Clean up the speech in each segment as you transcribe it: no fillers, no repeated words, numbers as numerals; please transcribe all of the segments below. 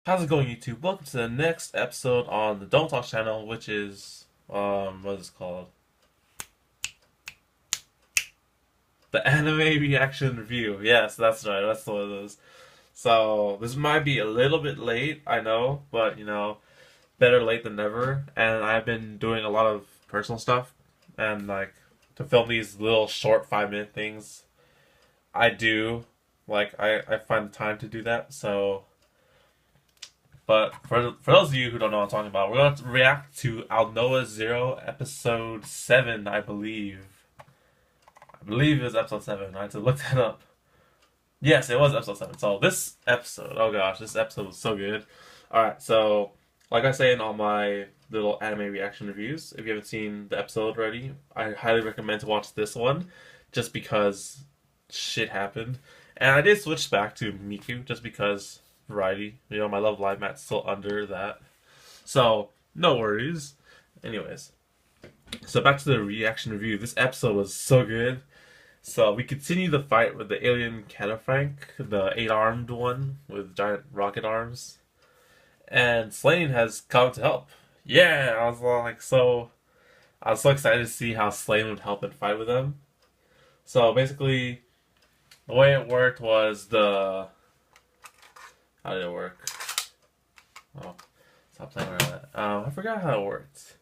How's it going, YouTube? Welcome to the next episode on the Don't Talk channel, which is what is it called? The anime reaction review. Yes, that's right. That's what it is. So this might be a little bit late, I know, but better late than never. And I've been doing a lot of personal stuff, and like to film these little short 5 minute things, I do I find the time to do that. So. But for those of you who don't know what I'm talking about, we're going to react to Aldnoah.Zero episode 7, I believe. I believe it was episode 7. I had to look that up. Yes, it was episode 7. So this episode, oh gosh, this episode was so good. Alright, so like I say in all my little anime reaction reviews, if you haven't seen the episode already, I highly recommend to watch this one just because shit happened. And I did switch back to Miku just because variety. My Love Live mat's still under that. So, no worries. Anyways, so back to the reaction review. This episode was so good. So, we continue the fight with the alien Catafrank, the 8-armed one with giant rocket arms. And Slaine has come to help. Yeah, I was so excited to see how Slaine would help and fight with them. So, basically, the way it worked was how did it work? Oh, stop playing around with that. I forgot how it worked.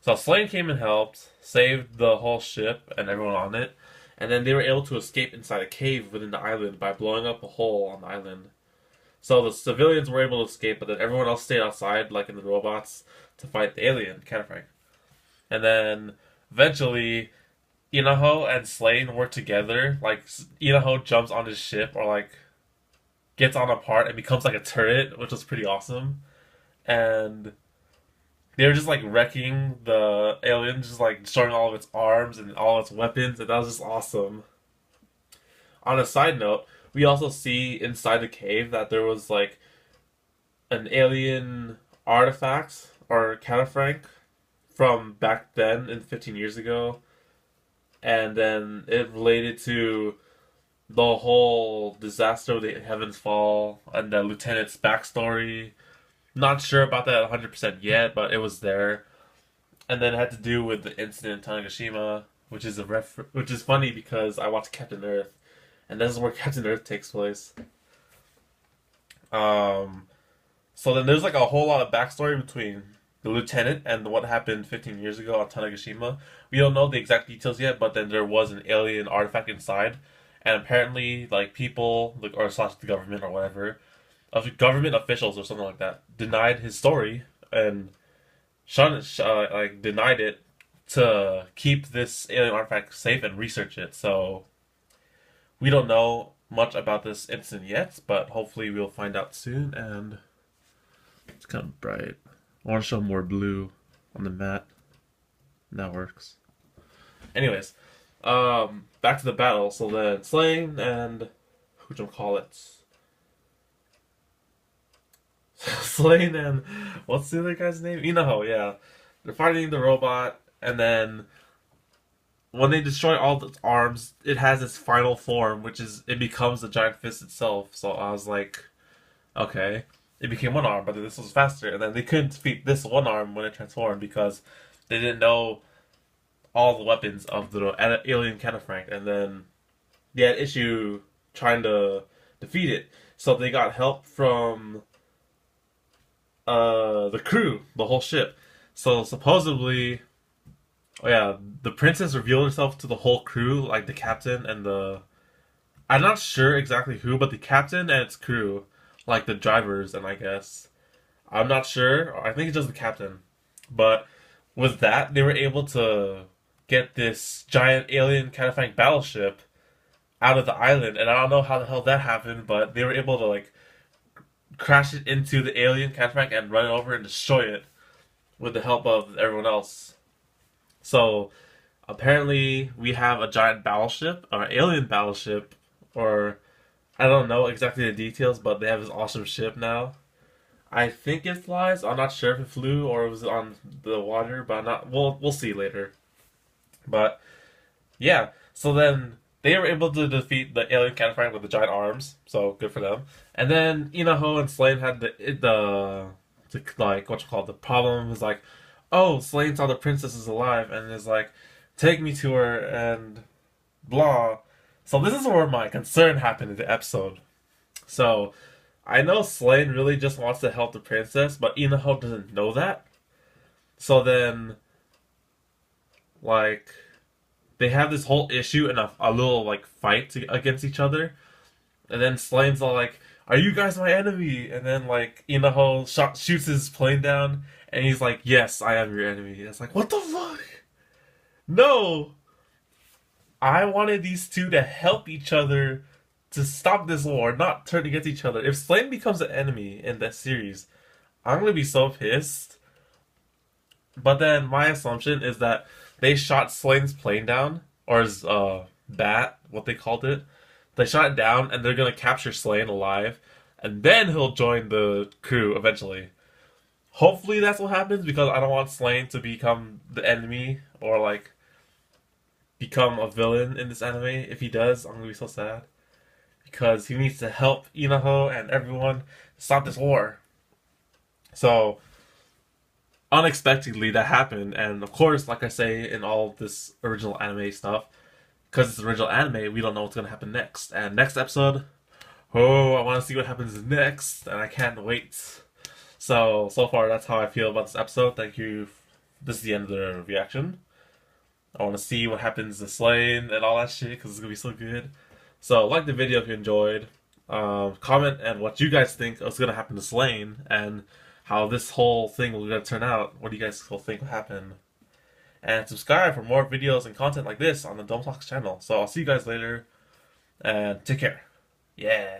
So Slaine came and helped, saved the whole ship and everyone on it, and then they were able to escape inside a cave within the island by blowing up a hole on the island. So the civilians were able to escape, but then everyone else stayed outside, like in the robots, to fight the alien, Catafrank. And then eventually, Inaho and Slaine work together. Like Inaho jumps on his ship, or gets on a part and becomes like a turret, which was pretty awesome. And they were just wrecking the alien, just destroying all of its arms and all its weapons, and that was just awesome. On a side note, we also see inside the cave that there was an alien artifact or catafrank from back then in 15 years ago, and then it related to the whole disaster with the Heavens Fall and the lieutenant's backstory. Not sure about that 100% yet, but it was there. And then it had to do with the incident in Tanegashima, which is funny because I watched Captain Earth, and this is where Captain Earth takes place. So then there's a whole lot of backstory between the lieutenant and what happened 15 years ago on Tanegashima. We don't know the exact details yet, but then there was an alien artifact inside. And apparently, people, or slash the government or whatever, of government officials or something like that, denied his story and denied it to keep this alien artifact safe and research it. So we don't know much about this incident yet, but hopefully we'll find out soon. And it's kind of bright. I want to show more blue on the mat. That works. Anyways. Back to the battle. So then Slaine and Slaine and what's the other guy's name? Inaho, yeah. They're fighting the robot, and then when they destroy all its arms, it has its final form, which is it becomes the giant fist itself. So I was like, okay. It became one arm, but this was faster, and then they couldn't defeat this one arm when it transformed because they didn't know all the weapons of the alien Catafrank, and then they had issue trying to defeat it. So they got help from the crew, the whole ship. So supposedly, the princess revealed herself to the whole crew, like the captain and I'm not sure exactly who, but the captain and its crew, like the drivers, and I guess I'm not sure. I think it's just the captain. But with that, they were able to get this giant alien Catafrank battleship out of the island, and I don't know how the hell that happened, but they were able to crash it into the alien Catafrank and run it over and destroy it with the help of everyone else. So apparently we have a giant battleship, or alien battleship, or I don't know exactly the details, but they have this awesome ship now. I think it flies. I'm not sure if it flew or it was on the water, but we'll see later. But yeah, so then they were able to defeat the alien catapult with the giant arms, so good for them. And then Inaho and Slaine had the like what you call it, the problem is like, oh, Slaine saw the princess is alive and is like, take me to her and blah. So this is where my concern happened in the episode. So I know Slaine really just wants to help the princess, but Inaho doesn't know that. So then, like, they have this whole issue and a little like fight against each other, and then Slaine's all like, "Are you guys my enemy?" And then like Inaho shoots his plane down, and he's like, "Yes, I am your enemy." It's like, what the fuck? No, I wanted these two to help each other to stop this war, not turn against each other. If Slaine becomes an enemy in that series, I'm gonna be so pissed. But then my assumption is that they shot Slaine's plane down, or his bat, what they called it. They shot it down, and they're gonna capture Slaine alive, and then he'll join the crew eventually. Hopefully that's what happens because I don't want Slaine to become the enemy or like become a villain in this anime. If he does, I'm gonna be so sad because he needs to help Inaho and everyone stop this war. So unexpectedly that happened, and of course, like I say in all this original anime stuff, because it's original anime, we don't know what's gonna happen next. And next episode, oh, I want to see what happens next, and I can't wait. So far, that's how I feel about this episode. Thank you. This is the end of the reaction. I want to see what happens to Slaine and all that shit because it's gonna be so good. So, like the video if you enjoyed. Comment and what you guys think is gonna happen to Slaine and how this whole thing will gonna turn out. What do you guys think will happen? And subscribe for more videos and content like this on the Dome Talks channel. So I'll see you guys later, and take care. Yeah.